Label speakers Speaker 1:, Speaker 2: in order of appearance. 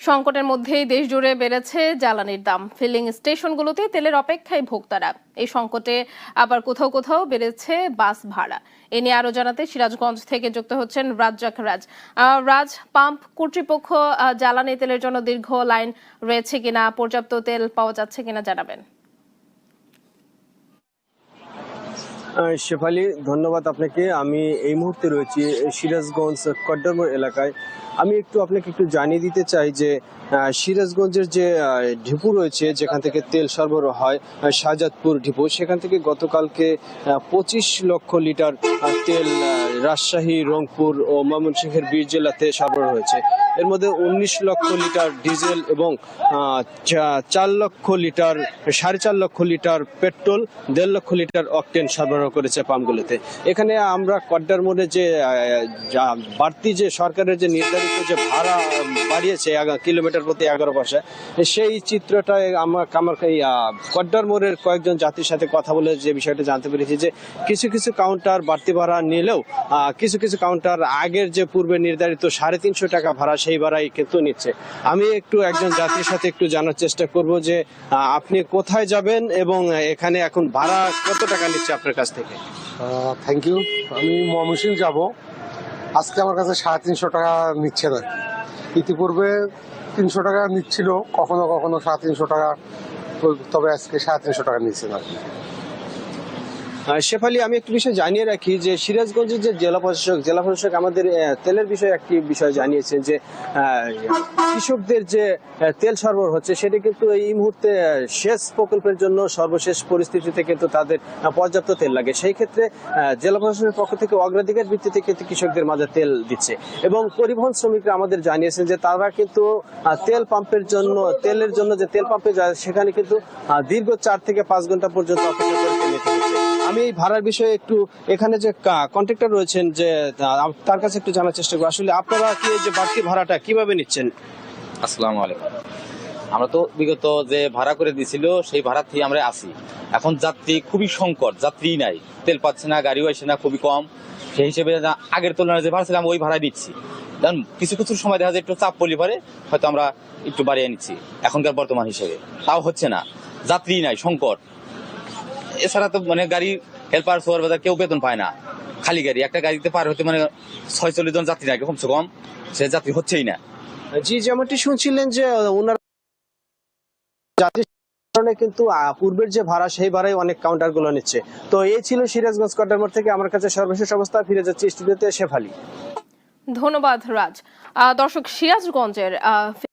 Speaker 1: সংকটের মধ্যেই দেশজুড়ে বেড়েছে জ্বালানির দাম। ফিলিং স্টেশনগুলোতে তেলের অপেক্ষায় ভোক্তারা। এই সংকটে আবার কোথাও কোথাও বেড়েছে বাস ভাড়া। এ নিয়ে আরো জানাতে সিরাজগঞ্জ থেকে যুক্ত হচ্ছেন রাজ্জাক রাজ। রাজ, পাম্প কর্তৃপক্ষ জ্বালানি তেলের জন্য দীর্ঘ লাইন রয়েছে কিনা, পর্যাপ্ত তেল পাওয়া যাচ্ছে কিনা জানাবেন।
Speaker 2: শেফালি, ধন্যবাদ আপনাকে। আমি এই মুহূর্তে রয়েছি সিরাজগঞ্জ কড্ডরমোড় এলাকায়। আমি আপনাকে জানিয়ে দিতে চাই যে সিরাজগঞ্জের যে ডিপো রয়েছে, যেখান থেকে তেল সরবরাহ হয়, শাহজাদপুর ডিপো, সেখান থেকে গতকালকে 25 লক্ষ লিটার তেল রাজশাহী, রংপুর ও ময়মনসিংহের 20 জেলাতে সরবরাহ হয়েছে। এর মধ্যে 19 লক্ষ লিটার ডিজেল এবং 4 লক্ষ লিটার 4.5 লক্ষ লিটার পেট্রোল, 1.5 লক্ষ লিটার অকটেন সরবরাহ করেছে পাম্পগুলোতে। এখানে আমরা কড্ডরমোড়ে যে বাড়তি যে সরকারের যে নির্ধারিত যে ভাড়া বাড়িয়েছে কিলোমিটার প্রতি 11 পয়সা, সেই চিত্রটাই আমার এই কড্ডরমোড়ের কয়েকজন যাত্রীর সাথে কথা বলে যে বিষয়টা জানতে পেরেছি যে কিছু কিছু কাউন্টার বাড়তি ভাড়া নিলেও কিছু কিছু কাউন্টার আগের যে পূর্বে নির্ধারিত 350 টাকা ভাড়া, সেই ভাড়াই কিন্তু নিচ্ছে। আমি একজন যাত্রীর সাথে জানার চেষ্টা করব যে আপনি কোথায় যাবেন এবং এখানে এখন ভাড়া কত টাকা নিচ্ছে আপনার কাছ থেকে।
Speaker 3: Thank you. আমি ময়মনসিংহ যাব। আজকে আমার কাছে 350 টাকা নিচ্ছে না। ইতিপূর্বে 300 টাকা নিচ্ছিল, কখনো কখনো 350 টাকা, তবে আজকে 350 টাকা নিচ্ছে না।
Speaker 2: শেফালি, আমি একটু বিষয় জানিয়ে রাখি যে সিরাজগঞ্জের যে জেলা প্রশাসক আমাদের তেলের বিষয়ে একটি বিষয় জানিয়েছেন যে কৃষকদের যে তেল সরবরাহ হচ্ছে, সেটা কিন্তু এই মুহূর্তে সেচ প্রকল্পের জন্য সর্বশেষ পরিস্থিতিতে কিন্তু তাদের পর্যাপ্ত তেল লাগে। সেই ক্ষেত্রে জেলা প্রশাসনের পক্ষ থেকে অগ্রাধিকার ভিত্তিতে কিন্তু কৃষকদের মাঝে তেল দিচ্ছে। এবং পরিবহন শ্রমিকরা আমাদের জানিয়েছেন যে তারা কিন্তু তেলের জন্য যে তেল পাম্পে যায়, সেখানে কিন্তু দীর্ঘ 4 থেকে 5 ঘন্টা পর্যন্ত অপেক্ষা করে নিতে হচ্ছে। আমি এই ভাড়ার বিষয়ে এখানে যে কন্ট্রাক্টর রয়েছেন, যে তার কাছে জানার চেষ্টা করব, আসলে আপনারা কি এই যে বাড়তি ভাড়াটা কিভাবে নিচ্ছেন?
Speaker 4: আসসালামু আলাইকুম। আমরা তো বিগত যে ভাড়া করে দিয়েছিল সেই ভাড়া থেকে আমরা আসি। এখন যাত্রী খুবই সংকট, যাত্রী নাই, তেল পাচ্ছে না, গাড়িও আসে না, খুবই কম। সেই হিসেবে আগের তুলনায় যে ভাড়া ছিলাম ওই ভাড়াই নিচ্ছি। কারণ কিছু কিছু সময় দেখা যায় একটু চাপ পড়লে পারে হয়তো আমরা একটু বাড়িয়ে নিচ্ছি এখনকার বর্তমান হিসেবে, তাও হচ্ছে না, যাত্রী নাই, সংকট। এছাড়া তো গাড়ি হেল্পার সুপারভাইজার কেউ বেতন পায় না, খালি গাড়ি, একটা গাড়িতে পার হতে 46 জন যাত্রী লাগে কমসে কম, সে যাত্রী হচ্ছেই না।
Speaker 2: জি, যেমনটি শুনছিলেন যে ওনার যাত্রী কারণে কিন্তু পূর্বের যে ভাড়া, সেই ভাড়াই অনেক কাউন্টার গুলো নিচ্ছে। তো এই ছিল সিরাজগঞ্জ কড্ডরমোড় থেকে আমার কাছে সর্বশেষ অবস্থা। ফিরে যাচ্ছি স্টুডিওতে। শেফালি,
Speaker 1: ধন্যবাদ রাজ। দর্শক, সিরাজগঞ্জের